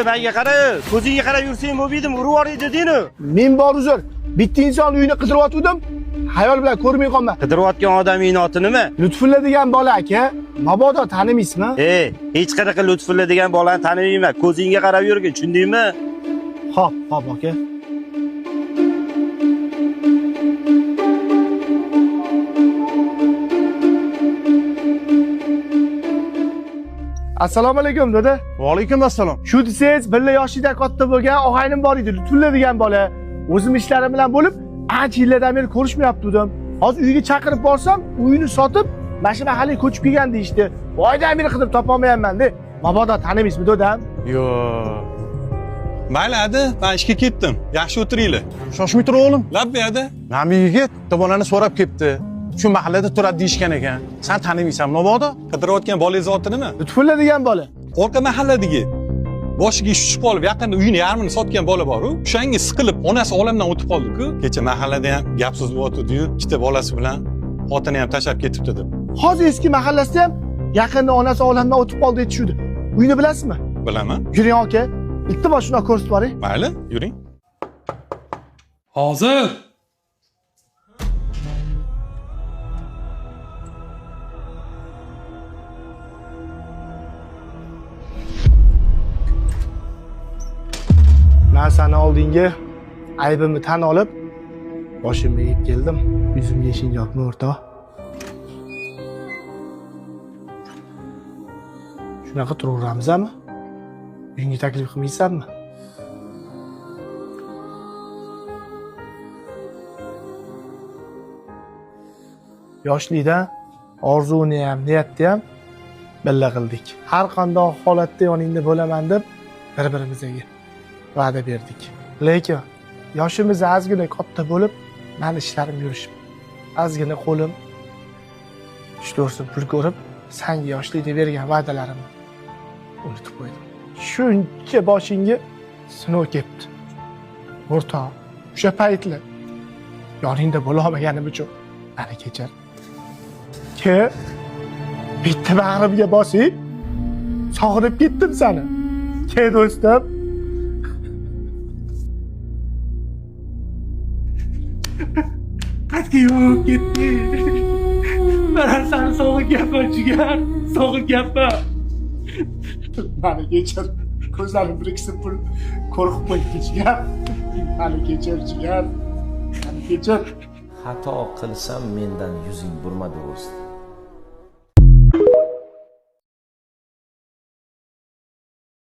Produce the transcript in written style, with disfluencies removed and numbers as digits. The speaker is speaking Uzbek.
Menga qara, ko'zingga qarab yursang bo'lmaydi, urib yuboray deding-ku. Men bor uzr. Bitta inson uyini qidiryotgandim. Hayol bilan ko'rmay qolma. Qidirayotgan odamning oti nima? Lutfulla degan bola aka. Mabodo tanimaysizmi? Hech qanaqa Lutfulla degan bolani tanimayman. Ko'zingga qarab yurgin, tushundingmi? Xo'p, aka. Assalomu alaykum dada. Va alaykum assalom. Shu desangiz, billa yoshida katta bo'lgan og'aynim bor edi, Lutfulla degan bola. O'zim ishlarim bilan bo'lib, ancha yillardan beri ko'rishmayaptim. Hozir uyga chaqirib borsam, uyini sotib, mana shu mahallaga ko'chib kelgan deyishdi. Oydan beri qidirib topolmayapman-da. Mabodo tanimaysizmi dadam? Yo'q. Mayli adi, men ishga ketdim. Yaxshi o'tiringlar. Shoshmay tur o'g'lim. Labbi adi. Nami yigit tomonani so'rab ketdi. Shu mahallada turadi deyishgan ekan. Sen tanimaysanmi Mabodo? Qidirayotgan bolangiz oti nima? Lutfulla degan bola. Orqa mahalladagi boshiga ish tushib qolib, yaqinda uyini yarmini sotgan bola bor-ku. O'shanga siqilib, onasi olamdan o'tib qoldi-ku. Kecha mahallada ham gap so'z bo'lyotdi-yu, ikkita bolasi bilan xotini ham tashlab ketibdi deb. Hozir eski mahallasida ham yaqinda onasi olamdan o'tib qoldi aytishdi. Uyni bilasizmi? Bilaman. Yuring aka. Iltimos shuni ko'rsatib boring. Mayli, yuring. Hozir. Men seni oldinga aybimni tan olib, boshimni yeb keldim. Yuzimga yeshing yo'qmi o'rtoq? Shunaqa turaveramizmi? Uyingga taklif qilmaysanmi? Yoshlikda orzuni ham, niyatni ham billa qildik. Har qanday holatda yoningda bo'laman deb bir-birimizga va'da berdik. Lekin yoshimiz ozgina katta bo'lib, meni ishlarim yurishib, ozgina qo'lim 3-4 so'm pul ko'rib, senga yoshlikda bergan va'dalarimni unutib qo'ydim. Shuncha boshingga sinov kelibdi. O'rtoq, o'sha paytlar yoningda bo'la olmaganim uchun meni kechir. Bitta bag'rimga bosib, sog'inib ketdim seni. Do'stim. Qatga yo'q ketdi. Men seni sog'inganman, jigar. Sog'inganman. Meni kechir. Ko'zlarim biriksin pul qo'rqib qo'ydi, jigar. Meni kechir, jigar. Meni kechir. Xato qilsam mendan yuzing burma do'st.